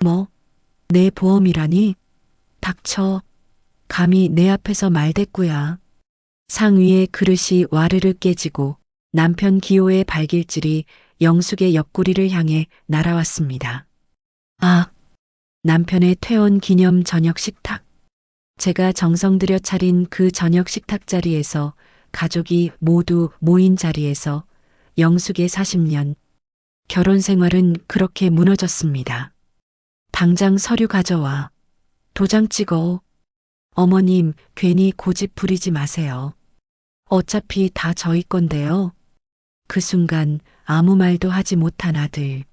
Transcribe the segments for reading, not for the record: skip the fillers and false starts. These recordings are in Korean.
뭐? 내 보험이라니? 닥쳐. 감히 내 앞에서 말대꾸야. 상 위에 그릇이 와르르 깨지고 남편 기호의 발길질이 영숙의 옆구리를 향해 날아왔습니다. 아, 남편의 퇴원 기념 저녁 식탁. 제가 정성 들여 차린 그 저녁 식탁 자리에서 가족이 모두 모인 자리에서 영숙의 40년 결혼 생활은 그렇게 무너졌습니다. 당장 서류 가져와. 도장 찍어. 어머님, 괜히 고집 부리지 마세요. 어차피 다 저희 건데요. 그 순간 아무 말도 하지 못한 아들.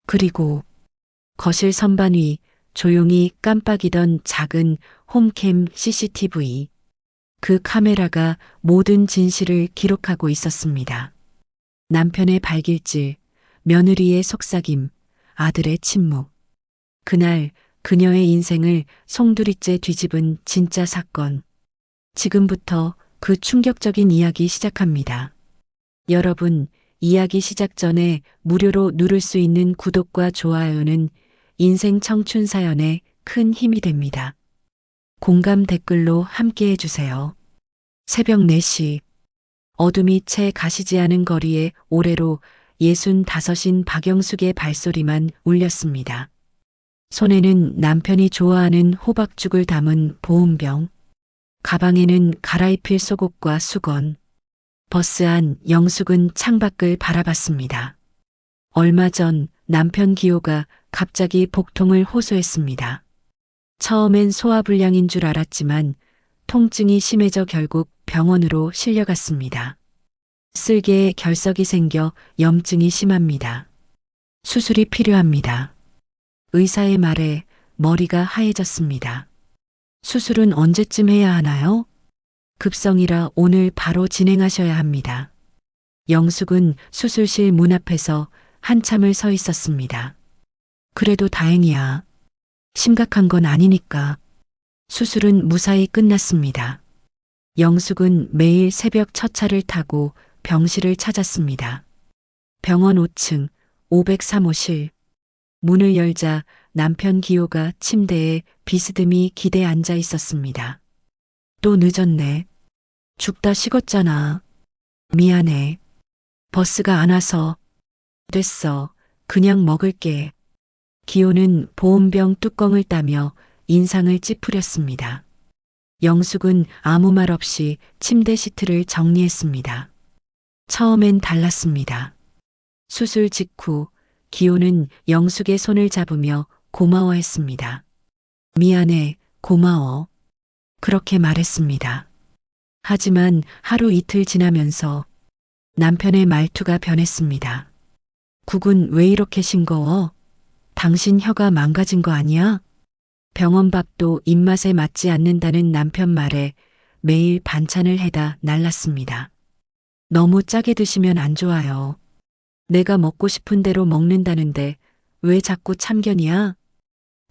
그리고 거실 선반 위 조용히 깜빡이던 작은 홈캠 CCTV. 그 카메라가 모든 진실을 기록하고 있었습니다. 남편의 발길질, 며느리의 속삭임, 아들의 침묵. 그날 그녀의 인생을 송두리째 뒤집은 진짜 사건. 지금부터 그 충격적인 이야기 시작합니다. 여러분, 이야기 시작 전에 무료로 누를 수 있는 구독과 좋아요는 인생 청춘 사연에 큰 힘이 됩니다. 공감 댓글로 함께 해주세요. 새벽 4시, 어둠이 채 가시지 않은 거리에 올해로 65인 박영숙의 발소리만 울렸습니다. 손에는 남편이 좋아하는 호박죽을 담은 보온병, 가방에는 갈아입힐 속옷과 수건. 버스 안 영숙은 창밖을 바라봤습니다. 얼마 전 남편 기호가 갑자기 복통을 호소했습니다. 처음엔 소화불량인 줄 알았지만 통증이 심해져 결국 병원으로 실려갔습니다. 쓸개에 결석이 생겨 염증이 심합니다. 수술이 필요합니다. 의사의 말에 머리가 하얘졌습니다. 수술은 언제쯤 해야 하나요? 급성이라 오늘 바로 진행하셔야 합니다. 영숙은 수술실 문 앞에서 한참을 서 있었습니다. 그래도 다행이야. 심각한 건 아니니까. 수술은 무사히 끝났습니다. 영숙은 매일 새벽 첫 차를 타고 병실을 찾았습니다. 병원 5층 503호실. 문을 열자 남편 기호가 침대에 비스듬히 기대 앉아 있었습니다. 또 늦었네. 죽다 식었잖아. 미안해. 버스가 안 와서. 됐어. 그냥 먹을게. 기호는 보온병 뚜껑을 따며 인상을 찌푸렸습니다. 영숙은 아무 말 없이 침대 시트를 정리했습니다. 처음엔 달랐습니다. 수술 직후 기호는 영숙의 손을 잡으며 고마워했습니다. 미안해, 고마워. 그렇게 말했습니다. 하지만 하루 이틀 지나면서 남편의 말투가 변했습니다. 국은 왜 이렇게 싱거워? 당신 혀가 망가진 거 아니야? 병원 밥도 입맛에 맞지 않는다는 남편 말에 매일 반찬을 해다 날랐습니다. 너무 짜게 드시면 안 좋아요. 내가 먹고 싶은 대로 먹는다는데 왜 자꾸 참견이야?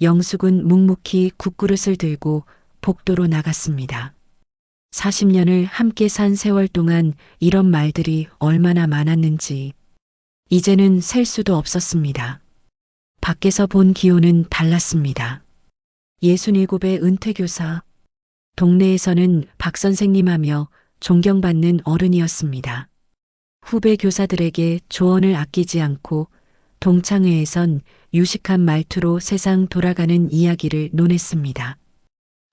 영숙은 묵묵히 국그릇을 들고 복도로 나갔습니다. 40년을 함께 산 세월 동안 이런 말들이 얼마나 많았는지 이제는 셀 수도 없었습니다. 밖에서 본 기호는 달랐습니다. 67의 은퇴교사. 동네에서는 박 선생님 하며 존경받는 어른이었습니다. 후배 교사들에게 조언을 아끼지 않고 동창회에선 유식한 말투로 세상 돌아가는 이야기를 논했습니다.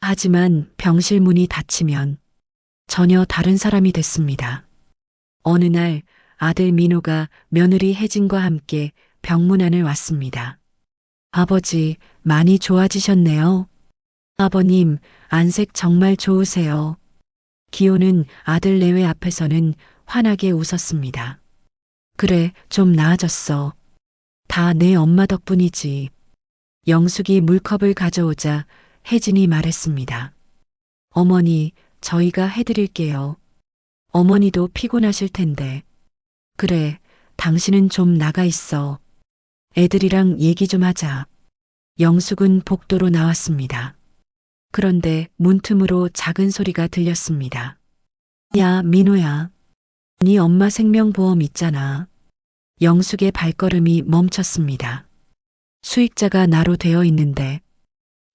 하지만 병실 문이 닫히면 전혀 다른 사람이 됐습니다. 어느 날 아들 민호가 며느리 혜진과 함께 병문안을 왔습니다. 아버지, 많이 좋아지셨네요. 아버님, 안색 정말 좋으세요. 기호는 아들 내외 앞에서는 환하게 웃었습니다. 그래, 좀 나아졌어. 다 내 엄마 덕분이지. 영숙이 물컵을 가져오자 혜진이 말했습니다. 어머니, 저희가 해드릴게요. 어머니도 피곤하실 텐데. 그래, 당신은 좀 나가 있어. 애들이랑 얘기 좀 하자. 영숙은 복도로 나왔습니다. 그런데 문틈으로 작은 소리가 들렸습니다. 야, 민호야. 네 엄마 생명보험 있잖아. 영숙의 발걸음이 멈췄습니다. 수익자가 나로 되어 있는데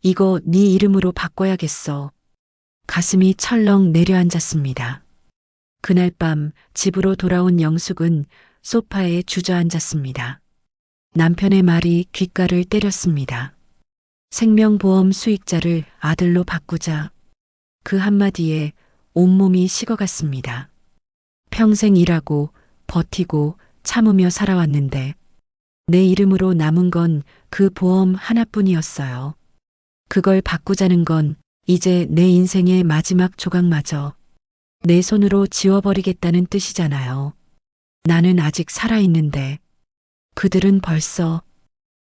이거 네 이름으로 바꿔야겠어. 가슴이 철렁 내려앉았습니다. 그날 밤 집으로 돌아온 영숙은 소파에 주저앉았습니다. 남편의 말이 귓가를 때렸습니다. 생명보험 수익자를 아들로 바꾸자. 그 한마디에 온몸이 식어갔습니다. 평생 일하고 버티고 참으며 살아왔는데 내 이름으로 남은 건 그 보험 하나뿐이었어요. 그걸 바꾸자는 건 이제 내 인생의 마지막 조각마저 내 손으로 지워버리겠다는 뜻이잖아요. 나는 아직 살아있는데 그들은 벌써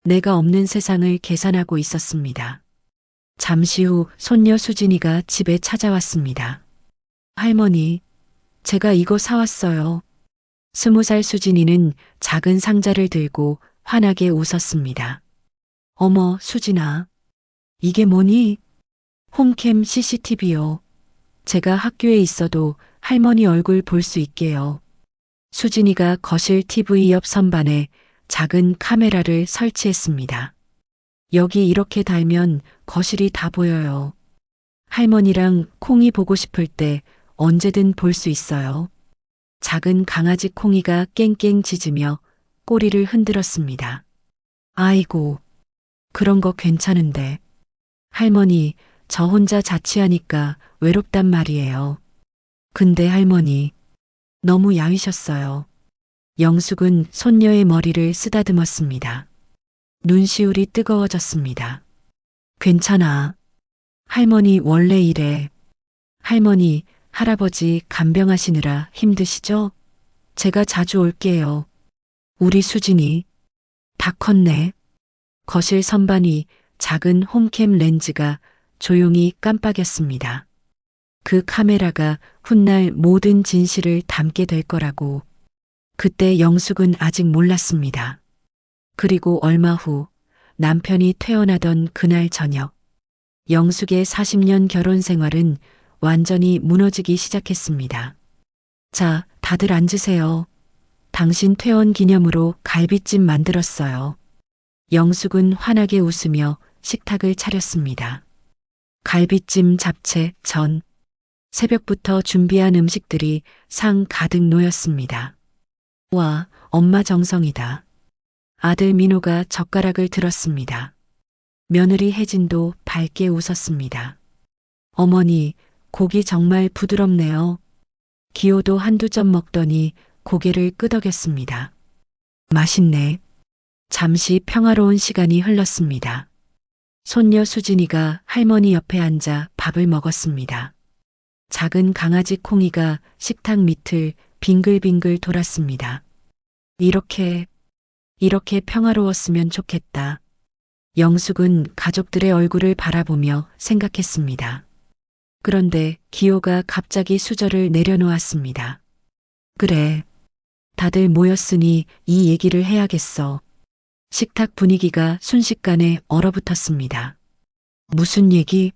내가 없는 세상을 계산하고 있었습니다. 잠시 후 손녀 수진이가 집에 찾아왔습니다. 할머니, 제가 이거 사왔어요. 20살 수진이는 작은 상자를 들고 환하게 웃었습니다. 어머, 수진아. 이게 뭐니? 홈캠 CCTV요. 제가 학교에 있어도 할머니 얼굴 볼 수 있게요. 수진이가 거실 TV 옆 선반에 작은 카메라를 설치했습니다. 여기 이렇게 달면 거실이 다 보여요. 할머니랑 콩이 보고 싶을 때 언제든 볼 수 있어요. 작은 강아지 콩이가 깽깽 짖으며 꼬리를 흔들었습니다. 아이고, 그런 거 괜찮은데. 할머니, 저 혼자 자취하니까 외롭단 말이에요. 근데 할머니, 너무 야위셨어요. 영숙은 손녀의 머리를 쓰다듬었습니다. 눈시울이 뜨거워졌습니다. 괜찮아. 할머니 원래 이래. 할머니, 할아버지 간병하시느라 힘드시죠? 제가 자주 올게요. 우리 수진이 다 컸네. 거실 선반 위 작은 홈캠 렌즈가 조용히 깜빡였습니다. 그 카메라가 훗날 모든 진실을 담게 될 거라고. 그때 영숙은 아직 몰랐습니다. 그리고 얼마 후 남편이 퇴원하던 그날 저녁, 영숙의 40년 결혼 생활은 완전히 무너지기 시작했습니다. 자, 다들 앉으세요. 당신 퇴원 기념으로 갈비찜 만들었어요. 영숙은 환하게 웃으며 식탁을 차렸습니다. 갈비찜, 잡채, 전, 새벽부터 준비한 음식들이 상 가득 놓였습니다. 와, 엄마 정성이다. 아들 민호가 젓가락을 들었습니다. 며느리 혜진도 밝게 웃었습니다. 어머니, 고기 정말 부드럽네요. 기호도 한두 점 먹더니 고개를 끄덕였습니다. 맛있네. 잠시 평화로운 시간이 흘렀습니다. 손녀 수진이가 할머니 옆에 앉아 밥을 먹었습니다. 작은 강아지 콩이가 식탁 밑을 빙글빙글 돌았습니다. 이렇게 평화로웠으면 좋겠다. 영숙은 가족들의 얼굴을 바라보며 생각했습니다. 그런데 기호가 갑자기 수저를 내려놓았습니다. 그래. 다들 모였으니 이 얘기를 해야겠어. 식탁 분위기가 순식간에 얼어붙었습니다. 무슨 얘기?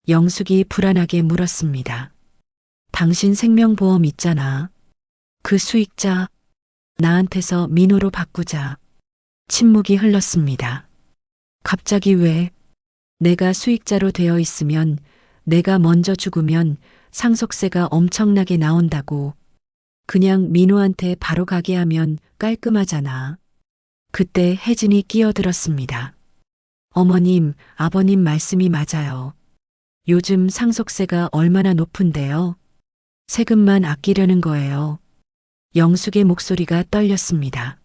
영숙이 불안하게 물었습니다. 당신 생명보험 있잖아. 그 수익자, 나한테서 민호로 바꾸자. 침묵이 흘렀습니다. 갑자기 왜? 내가 수익자로 되어 있으면 내가 먼저 죽으면 상속세가 엄청나게 나온다고. 그냥 민호한테 바로 가게 하면 깔끔하잖아. 그때 혜진이 끼어들었습니다. 어머님, 아버님 말씀이 맞아요. 요즘 상속세가 얼마나 높은데요. 세금만 아끼려는 거예요. 영숙의 목소리가 떨렸습니다.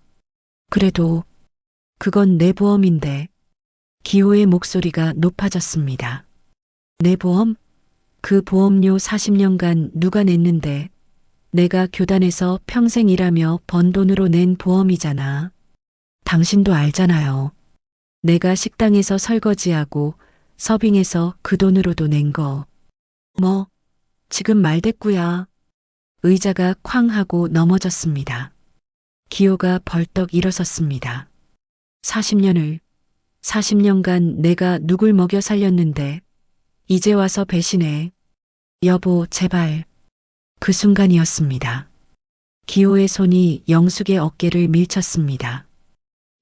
그래도 그건 내 보험인데. 기호의 목소리가 높아졌습니다. 내 보험? 그 보험료 40년간 누가 냈는데. 내가 교단에서 평생 일하며 번 돈으로 낸 보험이잖아. 당신도 알잖아요. 내가 식당에서 설거지하고 서빙해서 그 돈으로도 낸 거. 뭐, 지금 말대꾸야. 의자가 쾅 하고 넘어졌습니다. 기호가 벌떡 일어섰습니다. 40년간 내가 누굴 먹여 살렸는데 이제 와서 배신해. 여보, 제발. 그 순간이었습니다. 기호의 손이 영숙의 어깨를 밀쳤습니다.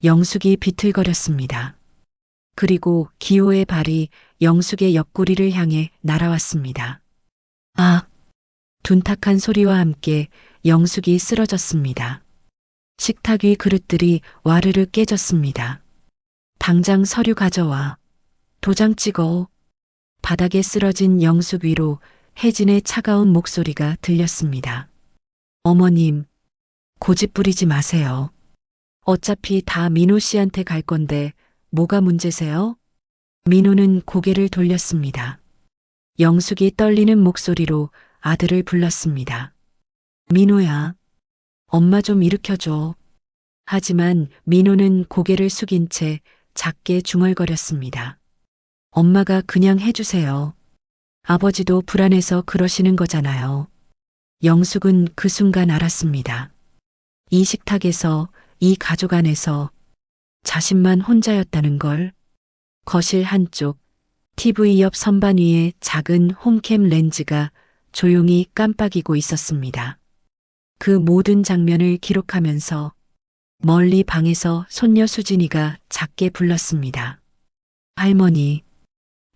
영숙이 비틀거렸습니다. 그리고 기호의 발이 영숙의 옆구리를 향해 날아왔습니다. 아! 둔탁한 소리와 함께 영숙이 쓰러졌습니다. 식탁 위 그릇들이 와르르 깨졌습니다. 당장 서류 가져와. 도장 찍어. 바닥에 쓰러진 영숙 위로 혜진의 차가운 목소리가 들렸습니다. 어머님, 고집 부리지 마세요. 어차피 다 민호 씨한테 갈 건데 뭐가 문제세요? 민호는 고개를 돌렸습니다. 영숙이 떨리는 목소리로 아들을 불렀습니다. 민호야, 엄마 좀 일으켜줘. 하지만 민호는 고개를 숙인 채 작게 중얼거렸습니다. 엄마가 그냥 해주세요. 아버지도 불안해서 그러시는 거잖아요. 영숙은 그 순간 알았습니다. 이 식탁에서, 이 가족 안에서 자신만 혼자였다는 걸. 거실 한쪽, TV 옆 선반 위에 작은 홈캠 렌즈가 조용히 깜빡이고 있었습니다. 그 모든 장면을 기록하면서 멀리 방에서 손녀 수진이가 작게 불렀습니다. 할머니.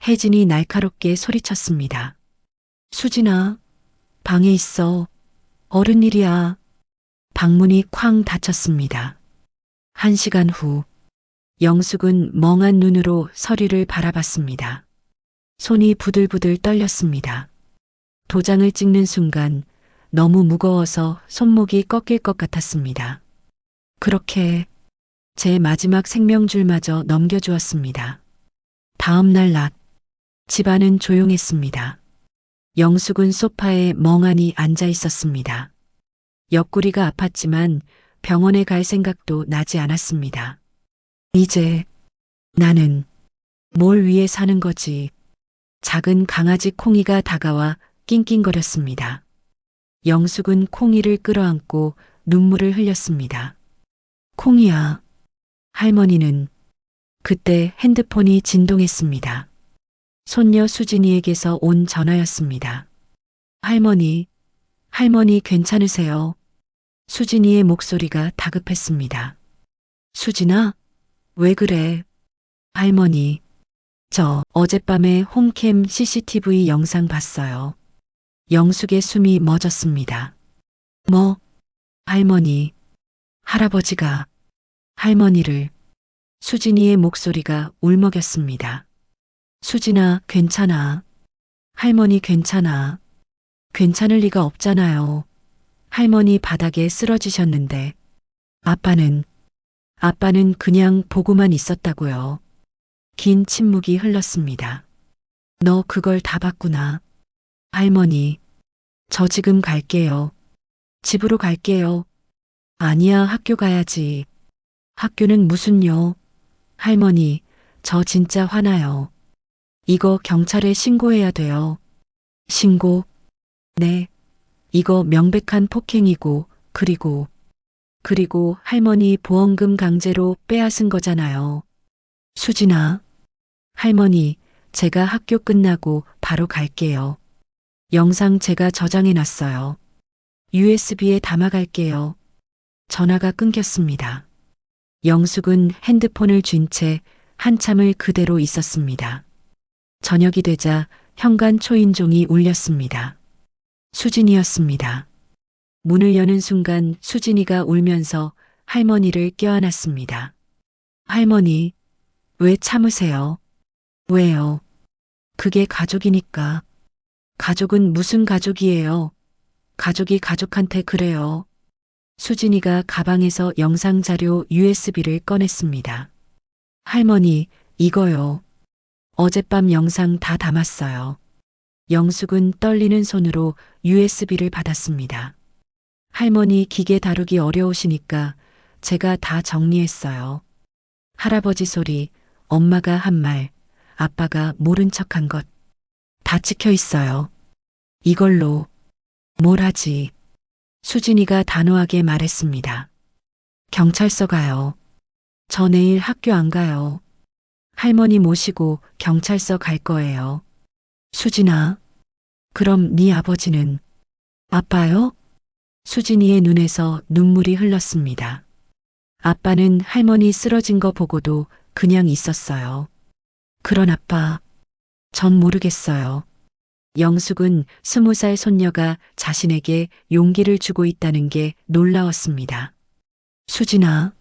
혜진이 날카롭게 소리쳤습니다. 수진아, 방에 있어. 어른 일이야. 방문이 쾅 닫혔습니다. 1시간 후, 영숙은 멍한 눈으로 서류를 바라봤습니다. 손이 부들부들 떨렸습니다. 도장을 찍는 순간 너무 무거워서 손목이 꺾일 것 같았습니다. 그렇게 제 마지막 생명줄마저 넘겨주었습니다. 다음 날 낮, 집안은 조용했습니다. 영숙은 소파에 멍하니 앉아 있었습니다. 옆구리가 아팠지만 병원에 갈 생각도 나지 않았습니다. 이제 나는 뭘 위해 사는 거지? 작은 강아지 콩이가 다가와 낑낑거렸습니다. 영숙은 콩이를 끌어안고 눈물을 흘렸습니다. 콩이야. 할머니는 그때 핸드폰이 진동했습니다. 손녀 수진이에게서 온 전화였습니다. 할머니, 할머니 괜찮으세요? 수진이의 목소리가 다급했습니다. 수진아, 왜 그래? 할머니, 저 어젯밤에 홈캠 CCTV 영상 봤어요. 영숙의 숨이 멎었습니다. 뭐? 할머니, 할아버지가 할머니를. 수진이의 목소리가 울먹였습니다. 수진아, 괜찮아. 할머니 괜찮아. 괜찮을 리가 없잖아요. 할머니 바닥에 쓰러지셨는데. 아빠는 그냥 보고만 있었다고요. 긴 침묵이 흘렀습니다. 너 그걸 다 봤구나. 할머니, 저 지금 갈게요. 집으로 갈게요. 아니야, 학교 가야지. 학교는 무슨요? 할머니, 저 진짜 화나요. 이거 경찰에 신고해야 돼요. 신고? 네. 이거 명백한 폭행이고, 그리고 할머니 보험금 강제로 빼앗은 거잖아요. 수진아. 할머니, 제가 학교 끝나고 바로 갈게요. 영상 제가 저장해 놨어요. USB에 담아갈게요. 전화가 끊겼습니다. 영숙은 핸드폰을 쥔 채 한참을 그대로 있었습니다. 저녁이 되자 현관 초인종이 울렸습니다. 수진이었습니다. 문을 여는 순간 수진이가 울면서 할머니를 껴안았습니다. 할머니, 왜 참으세요? 왜요? 그게 가족이니까. 가족은 무슨 가족이에요? 가족이 가족한테 그래요. 수진이가 가방에서 영상자료 USB를 꺼냈습니다. 할머니, 이거요. 어젯밤 영상 다 담았어요. 영숙은 떨리는 손으로 USB를 받았습니다. 할머니 기계 다루기 어려우시니까 제가 다 정리했어요. 할아버지 소리, 엄마가 한 말, 아빠가 모른 척한 것. 다 찍혀 있어요. 이걸로 뭘 하지? 수진이가 단호하게 말했습니다. 경찰서 가요. 저 내일 학교 안 가요. 할머니 모시고 경찰서 갈 거예요. 수진아, 그럼 네 아버지는? 아빠요? 수진이의 눈에서 눈물이 흘렀습니다. 아빠는 할머니 쓰러진 거 보고도 그냥 있었어요. 그런 아빠, 전 모르겠어요. 영숙은 20살 손녀가 자신에게 용기를 주고 있다는 게 놀라웠습니다. 수진아,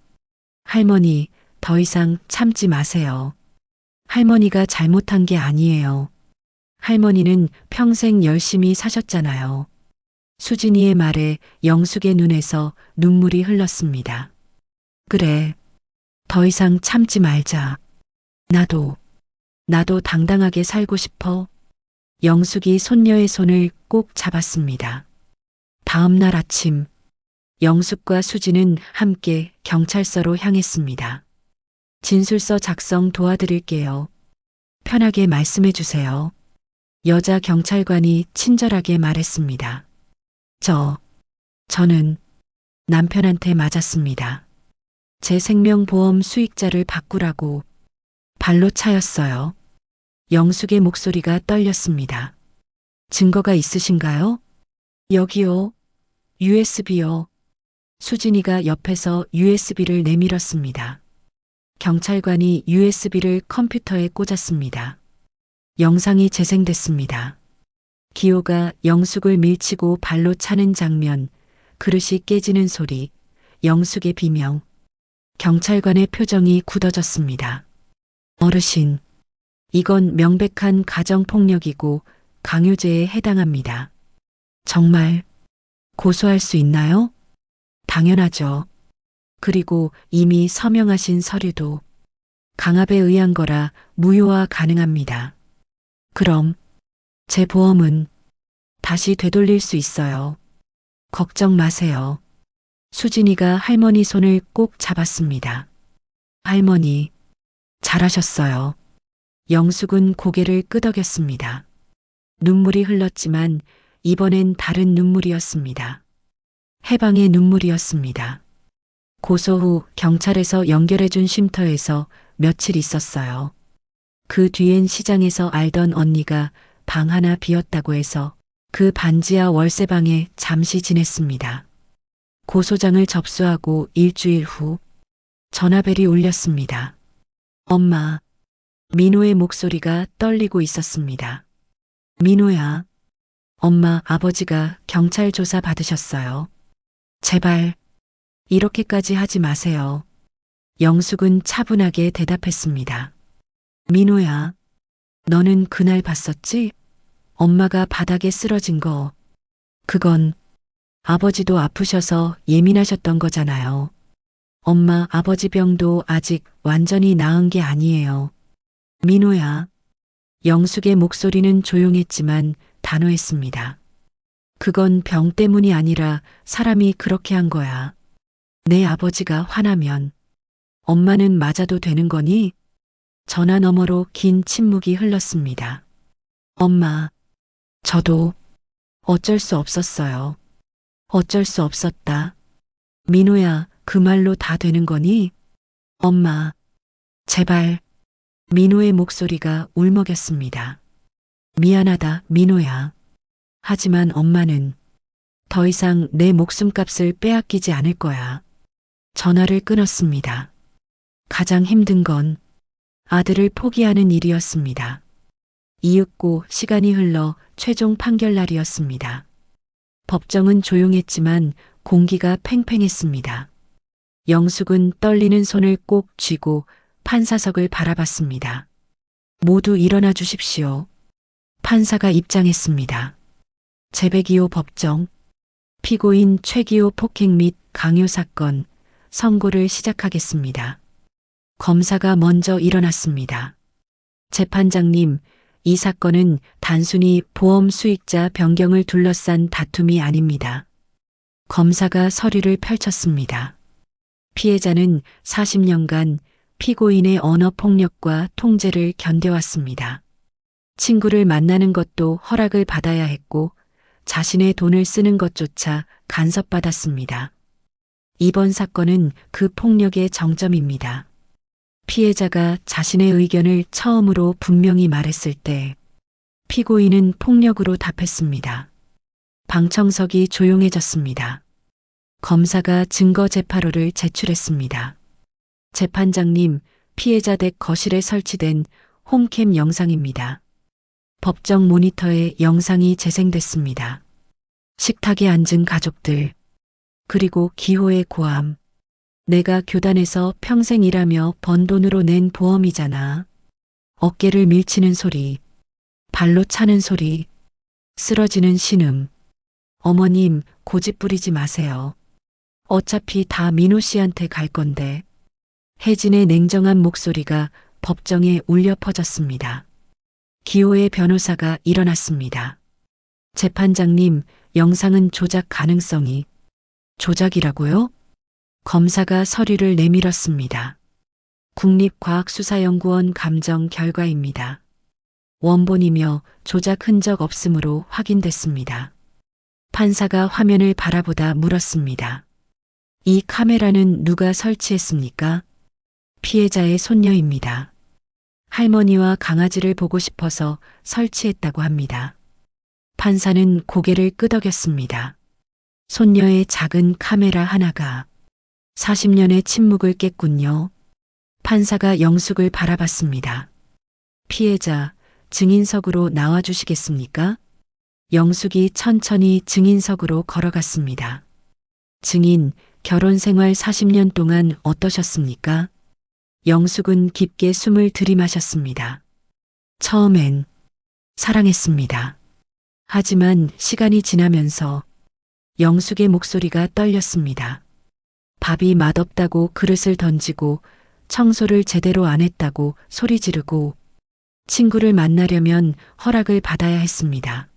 할머니, 더 이상 참지 마세요. 할머니가 잘못한 게 아니에요. 할머니는 평생 열심히 사셨잖아요. 수진이의 말에 영숙의 눈에서 눈물이 흘렀습니다. 그래, 더 이상 참지 말자. 나도 당당하게 살고 싶어. 영숙이 손녀의 손을 꼭 잡았습니다. 다음 날 아침, 영숙과 수진은 함께 경찰서로 향했습니다. 진술서 작성 도와드릴게요. 편하게 말씀해 주세요. 여자 경찰관이 친절하게 말했습니다. 저는 남편한테 맞았습니다. 제 생명보험 수익자를 바꾸라고 발로 차였어요. 영숙의 목소리가 떨렸습니다. 증거가 있으신가요? 여기요. USB요. 수진이가 옆에서 USB를 내밀었습니다. 경찰관이 USB를 컴퓨터에 꽂았습니다. 영상이 재생됐습니다. 기호가 영숙을 밀치고 발로 차는 장면, 그릇이 깨지는 소리, 영숙의 비명. 경찰관의 표정이 굳어졌습니다. 어르신, 이건 명백한 가정폭력이고 강요죄에 해당합니다. 정말 고소할 수 있나요? 당연하죠. 그리고 이미 서명하신 서류도 강압에 의한 거라 무효화 가능합니다. 그럼 제 보험은 다시 되돌릴 수 있어요. 걱정 마세요. 수진이가 할머니 손을 꼭 잡았습니다. 할머니, 잘하셨어요. 영숙은 고개를 끄덕였습니다. 눈물이 흘렀지만 이번엔 다른 눈물이었습니다. 해방의 눈물이었습니다. 고소 후 경찰에서 연결해준 쉼터에서 며칠 있었어요. 그 뒤엔 시장에서 알던 언니가 방 하나 비었다고 해서 그 반지하 월세방에 잠시 지냈습니다. 고소장을 접수하고 일주일 후 전화벨이 울렸습니다. 엄마, 민호의 목소리가 떨리고 있었습니다. 민호야, 엄마, 아버지가 경찰 조사 받으셨어요. 제발 이렇게까지 하지 마세요. 영숙은 차분하게 대답했습니다. 민호야, 너는 그날 봤었지? 엄마가 바닥에 쓰러진 거. 그건 아버지도 아프셔서 예민하셨던 거잖아요. 엄마, 아버지 병도 아직 완전히 나은 게 아니에요. 민호야. 영숙의 목소리는 조용했지만 단호했습니다. 그건 병 때문이 아니라 사람이 그렇게 한 거야. 내 아버지가 화나면 엄마는 맞아도 되는 거니? 전화 너머로 긴 침묵이 흘렀습니다. 엄마, 저도 어쩔 수 없었어요. 어쩔 수 없었다. 민호야, 그 말로 다 되는 거니? 엄마, 제발. 민호의 목소리가 울먹였습니다. 미안하다, 민호야. 하지만 엄마는 더 이상 내 목숨값을 빼앗기지 않을 거야. 전화를 끊었습니다. 가장 힘든 건 아들을 포기하는 일이었습니다. 이윽고 시간이 흘러 최종 판결 날이었습니다. 법정은 조용했지만 공기가 팽팽했습니다. 영숙은 떨리는 손을 꼭 쥐고 판사석을 바라봤습니다. 모두 일어나 주십시오. 판사가 입장했습니다. 제102호 법정, 피고인 최기호 폭행 및 강요 사건, 선고를 시작하겠습니다. 검사가 먼저 일어났습니다. 재판장님, 이 사건은 단순히 보험 수익자 변경을 둘러싼 다툼이 아닙니다. 검사가 서류를 펼쳤습니다. 피해자는 40년간 피고인의 언어폭력과 통제를 견뎌왔습니다. 친구를 만나는 것도 허락을 받아야 했고 자신의 돈을 쓰는 것조차 간섭받았습니다. 이번 사건은 그 폭력의 정점입니다. 피해자가 자신의 의견을 처음으로 분명히 말했을 때 피고인은 폭력으로 답했습니다. 방청석이 조용해졌습니다. 검사가 증거 재파로를 제출했습니다. 재판장님, 피해자 댁 거실에 설치된 홈캠 영상입니다. 법정 모니터에 영상이 재생됐습니다. 식탁에 앉은 가족들, 그리고 기호의 고함. 내가 교단에서 평생 일하며 번 돈으로 낸 보험이잖아. 어깨를 밀치는 소리, 발로 차는 소리, 쓰러지는 신음. 어머님, 고집 부리지 마세요. 어차피 다 민호 씨한테 갈 건데. 혜진의 냉정한 목소리가 법정에 울려 퍼졌습니다. 기호의 변호사가 일어났습니다. 재판장님, 영상은 조작 가능성이. 조작이라고요? 검사가 서류를 내밀었습니다. 국립과학수사연구원 감정 결과입니다. 원본이며 조작 흔적 없음으로 확인됐습니다. 판사가 화면을 바라보다 물었습니다. 이 카메라는 누가 설치했습니까? 피해자의 손녀입니다. 할머니와 강아지를 보고 싶어서 설치했다고 합니다. 판사는 고개를 끄덕였습니다. 손녀의 작은 카메라 하나가 40년의 침묵을 깼군요. 판사가 영숙을 바라봤습니다. 피해자, 증인석으로 나와주시겠습니까? 영숙이 천천히 증인석으로 걸어갔습니다. 증인, 결혼 생활 40년 동안 어떠셨습니까? 영숙은 깊게 숨을 들이마셨습니다. 처음엔 사랑했습니다. 하지만 시간이 지나면서 영숙의 목소리가 떨렸습니다. 밥이 맛없다고 그릇을 던지고 청소를 제대로 안 했다고 소리 지르고 친구를 만나려면 허락을 받아야 했습니다.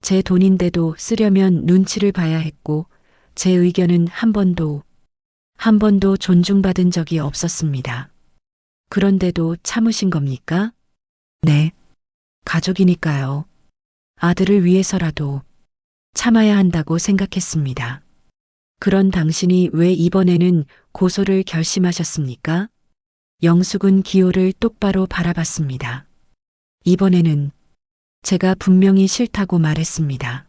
제 돈인데도 쓰려면 눈치를 봐야 했고 제 의견은 한 번도 존중받은 적이 없었습니다. 그런데도 참으신 겁니까? 네. 가족이니까요. 아들을 위해서라도 참아야 한다고 생각했습니다. 그런 당신이 왜 이번에는 고소를 결심하셨습니까? 영숙은 기호를 똑바로 바라봤습니다. 이번에는 제가 분명히 싫다고 말했습니다.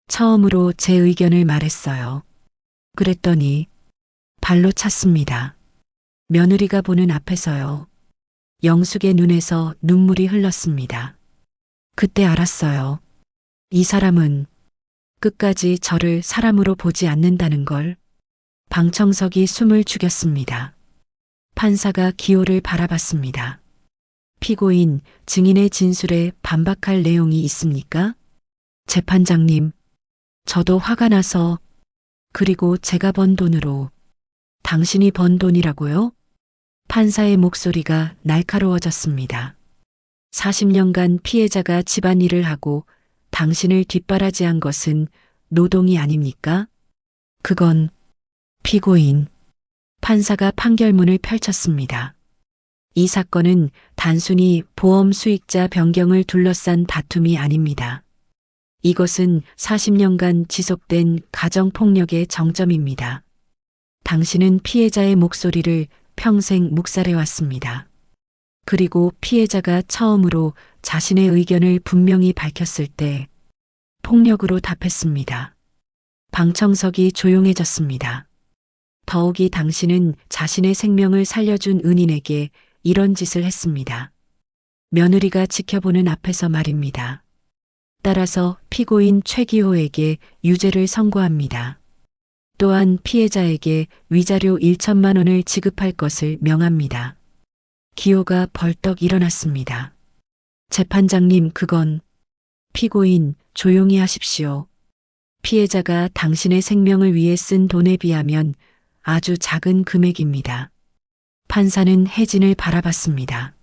처음으로 제 의견을 말했어요. 그랬더니 발로 찼습니다. 며느리가 보는 앞에서요. 영숙의 눈에서 눈물이 흘렀습니다. 그때 알았어요. 이 사람은 끝까지 저를 사람으로 보지 않는다는 걸. 방청석이 숨을 죽였습니다. 판사가 기호를 바라봤습니다. 피고인, 증인의 진술에 반박할 내용이 있습니까? 재판장님, 저도 화가 나서. 그리고 제가 번 돈으로. 당신이 번 돈이라고요? 판사의 목소리가 날카로워졌습니다. 40년간 피해자가 집안일을 하고 당신을 뒷바라지한 것은 노동이 아닙니까? 그건 피고인. 판사가 판결문을 펼쳤습니다. 이 사건은 단순히 보험 수익자 변경을 둘러싼 다툼이 아닙니다. 이것은 40년간 지속된 가정폭력의 정점입니다. 당신은 피해자의 목소리를 평생 묵살해왔습니다. 그리고 피해자가 처음으로 자신의 의견을 분명히 밝혔을 때 폭력으로 답했습니다. 방청석이 조용해졌습니다. 더욱이 당신은 자신의 생명을 살려준 은인에게 이런 짓을 했습니다. 며느리가 지켜보는 앞에서 말입니다. 따라서 피고인 최기호에게 유죄를 선고합니다. 또한 피해자에게 위자료 1천만 원을 지급할 것을 명합니다. 기호가 벌떡 일어났습니다. 재판장님, 그건. 피고인, 조용히 하십시오. 피해자가 당신의 생명을 위해 쓴 돈에 비하면 아주 작은 금액입니다. 판사는 혜진을 바라봤습니다.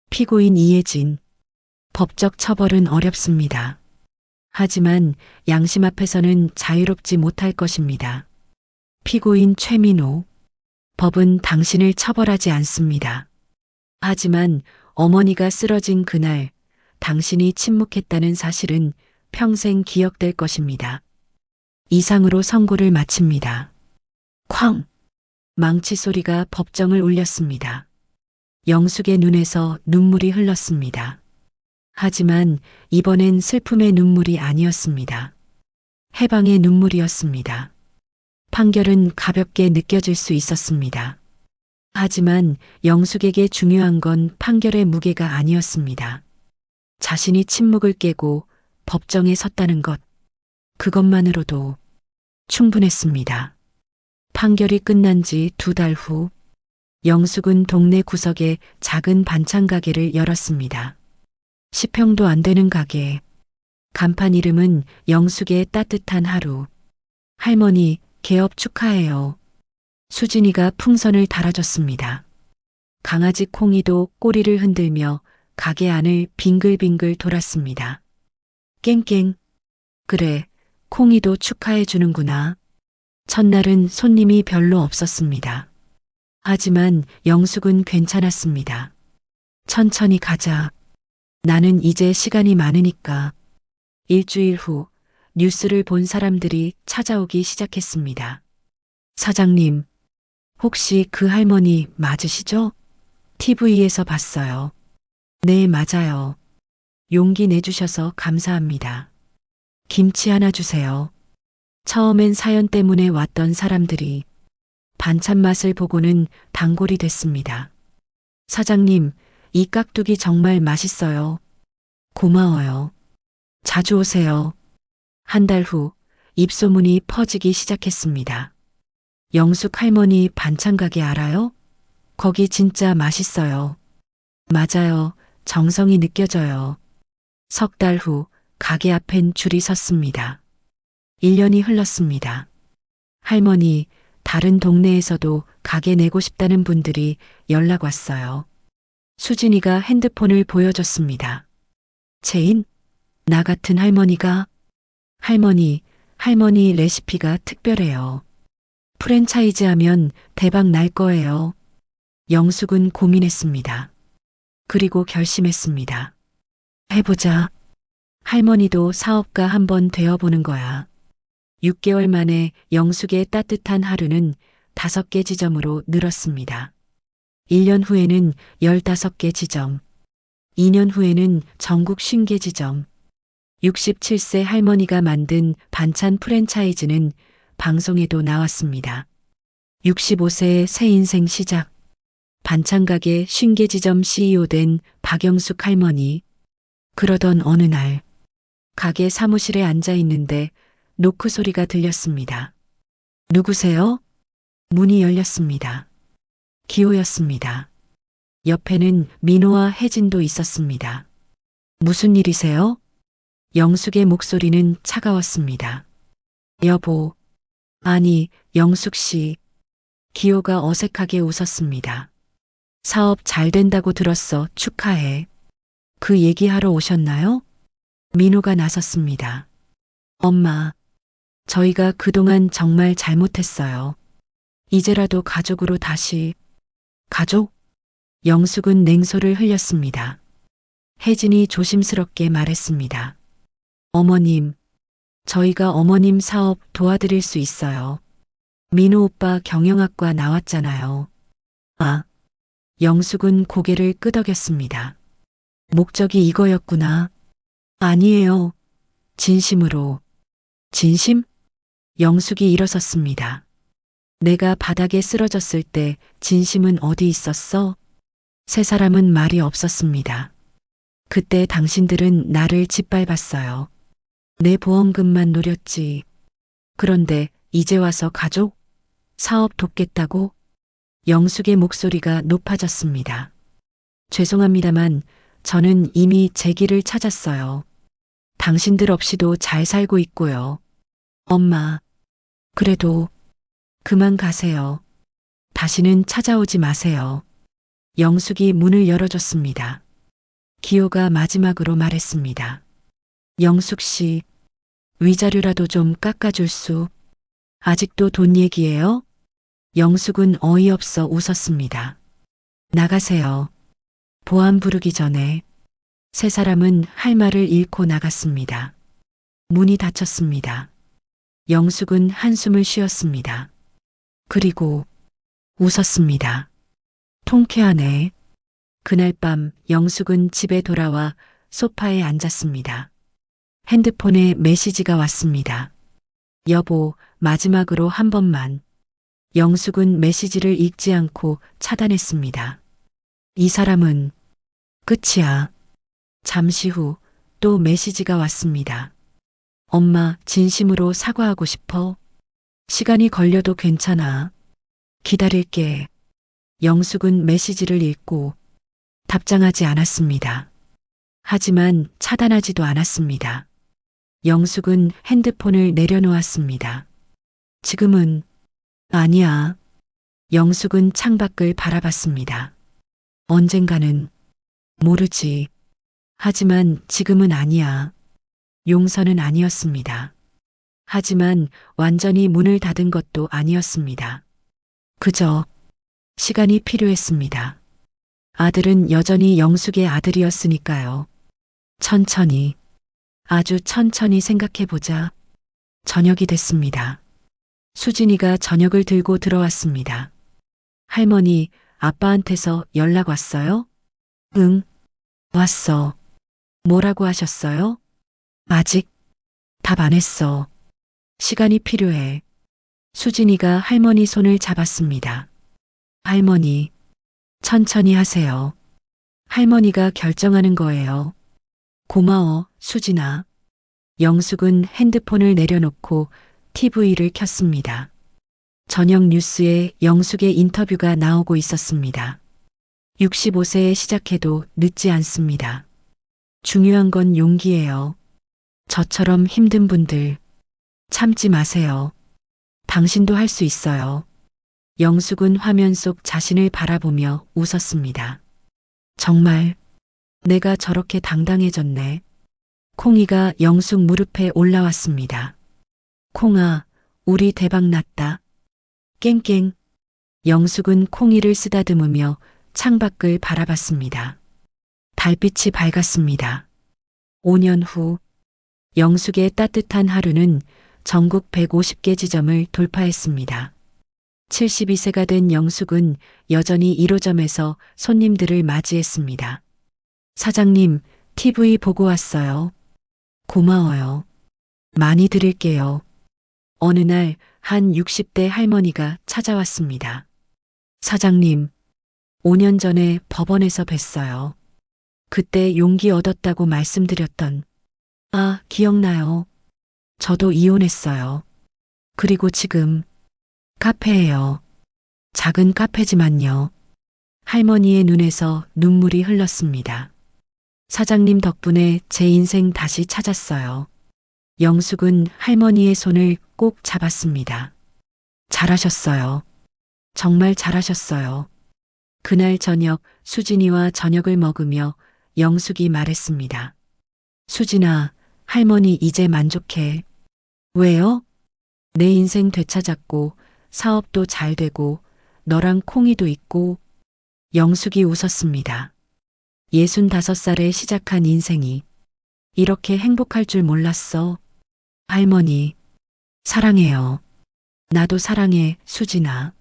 피고인 이혜진, 법적 처벌은 어렵습니다. 하지만 양심 앞에서는 자유롭지 못할 것입니다. 피고인 최민호, 법은 당신을 처벌하지 않습니다. 하지만 어머니가 쓰러진 그날 당신이 침묵했다는 사실은 평생 기억될 것입니다. 이상으로 선고를 마칩니다. 쾅! 망치 소리가 법정을 울렸습니다. 영숙의 눈에서 눈물이 흘렀습니다. 하지만 이번엔 슬픔의 눈물이 아니었습니다. 해방의 눈물이었습니다. 판결은 가볍게 느껴질 수 있었습니다. 하지만 영숙에게 중요한 건 판결의 무게가 아니었습니다. 자신이 침묵을 깨고 법정에 섰다는 것, 그것만으로도 충분했습니다. 판결이 끝난 지 2달 후, 영숙은 동네 구석에 작은 반찬 가게를 열었습니다. 10평도 안 되는 가게. 간판 이름은 영숙의 따뜻한 하루. 할머니, 개업 축하해요. 수진이가 풍선을 달아줬습니다. 강아지 콩이도 꼬리를 흔들며 가게 안을 빙글빙글 돌았습니다. 깽깽. 그래, 콩이도 축하해 주는구나. 첫날은 손님이 별로 없었습니다. 하지만 영숙은 괜찮았습니다. 천천히 가자. 나는 이제 시간이 많으니까. 일주일 후 뉴스를 본 사람들이 찾아오기 시작했습니다. 사장님, 혹시 그 할머니 맞으시죠? TV에서 봤어요. 네, 맞아요. 용기 내주셔서 감사합니다. 김치 하나 주세요. 처음엔 사연 때문에 왔던 사람들이 반찬 맛을 보고는 단골이 됐습니다. 사장님, 이 깍두기 정말 맛있어요. 고마워요. 자주 오세요. 한 달 후 입소문이 퍼지기 시작했습니다. 영숙 할머니 반찬 가게 알아요? 거기 진짜 맛있어요. 맞아요. 정성이 느껴져요. 석 달 후 가게 앞엔 줄이 섰습니다. 1년이 흘렀습니다. 할머니, 다른 동네에서도 가게 내고 싶다는 분들이 연락 왔어요. 수진이가 핸드폰을 보여줬습니다. 체인? 나 같은 할머니가? 할머니 레시피가 특별해요. 프랜차이즈 하면 대박 날 거예요. 영숙은 고민했습니다. 그리고 결심했습니다. 해보자. 할머니도 사업가 한번 되어보는 거야. 6개월 만에 영숙의 따뜻한 하루는 5개 지점으로 늘었습니다. 1년 후에는 15개 지점, 2년 후에는 전국 50개 지점, 67세 할머니가 만든 반찬 프랜차이즈는 방송에도 나왔습니다. 65세의 새 인생 시작. 반찬 가게 50개 지점 CEO 된 박영숙 할머니. 그러던 어느 날, 가게 사무실에 앉아 있는데 노크 소리가 들렸습니다. 누구세요? 문이 열렸습니다. 기호였습니다. 옆에는 민호와 혜진도 있었습니다. 무슨 일이세요? 영숙의 목소리는 차가웠습니다. 여보. 아니, 영숙 씨. 기호가 어색하게 웃었습니다. 사업 잘 된다고 들었어. 축하해. 그 얘기하러 오셨나요? 민호가 나섰습니다. 엄마, 저희가 그동안 정말 잘못했어요. 이제라도 가족으로 다시. 가족? 영숙은 냉소를 흘렸습니다. 혜진이 조심스럽게 말했습니다. 어머님, 저희가 어머님 사업 도와드릴 수 있어요. 민호 오빠 경영학과 나왔잖아요. 아, 영숙은 고개를 끄덕였습니다. 목적이 이거였구나. 아니에요. 진심으로. 진심? 영숙이 일어섰습니다. 내가 바닥에 쓰러졌을 때 진심은 어디 있었어? 세 사람은 말이 없었습니다. 그때 당신들은 나를 짓밟았어요. 내 보험금만 노렸지. 그런데 이제 와서 가족? 사업 돕겠다고? 영숙의 목소리가 높아졌습니다. 죄송합니다만 저는 이미 제 길을 찾았어요. 당신들 없이도 잘 살고 있고요. 엄마, 그래도 그만 가세요. 다시는 찾아오지 마세요. 영숙이 문을 열어줬습니다. 기호가 마지막으로 말했습니다. 영숙 씨, 위자료라도 좀 깎아줄 수. 아직도 돈 얘기예요? 영숙은 어이없어 웃었습니다. 나가세요. 보안 부르기 전에. 세 사람은 할 말을 잃고 나갔습니다. 문이 닫혔습니다. 영숙은 한숨을 쉬었습니다. 그리고 웃었습니다. 통쾌하네. 그날 밤 영숙은 집에 돌아와 소파에 앉았습니다. 핸드폰에 메시지가 왔습니다. 여보, 마지막으로 한 번만. 영숙은 메시지를 읽지 않고 차단했습니다. 이 사람은 끝이야. 잠시 후 또 메시지가 왔습니다. 엄마, 진심으로 사과하고 싶어. 시간이 걸려도 괜찮아. 기다릴게. 영숙은 메시지를 읽고 답장하지 않았습니다. 하지만 차단하지도 않았습니다. 영숙은 핸드폰을 내려놓았습니다. 지금은 아니야. 영숙은 창밖을 바라봤습니다. 언젠가는 모르지. 하지만 지금은 아니야. 용서는 아니었습니다. 하지만 완전히 문을 닫은 것도 아니었습니다. 그저 시간이 필요했습니다. 아들은 여전히 영숙의 아들이었으니까요. 천천히, 아주 천천히 생각해보자. 저녁이 됐습니다. 수진이가 저녁을 들고 들어왔습니다. 할머니, 아빠한테서 연락 왔어요? 응, 왔어. 뭐라고 하셨어요? 아직 답 안 했어. 시간이 필요해. 수진이가 할머니 손을 잡았습니다. 할머니, 천천히 하세요. 할머니가 결정하는 거예요. 고마워, 수진아. 영숙은 핸드폰을 내려놓고 TV를 켰습니다. 저녁 뉴스에 영숙의 인터뷰가 나오고 있었습니다. 65세에 시작해도 늦지 않습니다. 중요한 건 용기예요. 저처럼 힘든 분들, 참지 마세요. 당신도 할 수 있어요. 영숙은 화면 속 자신을 바라보며 웃었습니다. 정말 내가 저렇게 당당해졌네. 콩이가 영숙 무릎에 올라왔습니다. 콩아, 우리 대박 났다. 깽깽. 영숙은 콩이를 쓰다듬으며 창밖을 바라봤습니다. 달빛이 밝았습니다. 5년 후 영숙의 따뜻한 하루는 전국 150개 지점을 돌파했습니다. 72세가 된 영숙은 여전히 1호점에서 손님들을 맞이했습니다. 사장님, TV 보고 왔어요. 고마워요. 많이 드릴게요. 어느 날 한 60대 할머니가 찾아왔습니다. 사장님, 5년 전에 법원에서 뵀어요. 그때 용기 얻었다고 말씀드렸던. 아, 기억나요. 저도 이혼했어요. 그리고 지금 카페예요. 작은 카페지만요. 할머니의 눈에서 눈물이 흘렀습니다. 사장님 덕분에 제 인생 다시 찾았어요. 영숙은 할머니의 손을 꼭 잡았습니다. 잘하셨어요. 정말 잘하셨어요. 그날 저녁 수진이와 저녁을 먹으며 영숙이 말했습니다. 수진아, 할머니 이제 만족해. 왜요? 내 인생 되찾았고 사업도 잘 되고 너랑 콩이도 있고. 영숙이 웃었습니다. 65살에 시작한 인생이 이렇게 행복할 줄 몰랐어. 할머니, 사랑해요. 나도 사랑해, 수진아.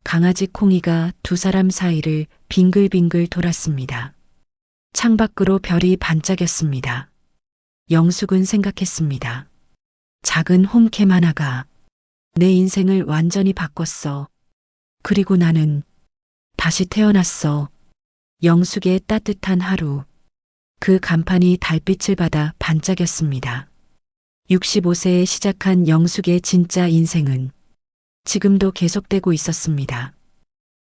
강아지 콩이가 두 사람 사이를 빙글빙글 돌았습니다. 창밖으로 별이 반짝였습니다. 영숙은 생각했습니다. 작은 홈캠 하나가 내 인생을 완전히 바꿨어. 그리고 나는 다시 태어났어. 영숙의 따뜻한 하루. 그 간판이 달빛을 받아 반짝였습니다. 65세에 시작한 영숙의 진짜 인생은 지금도 계속되고 있었습니다.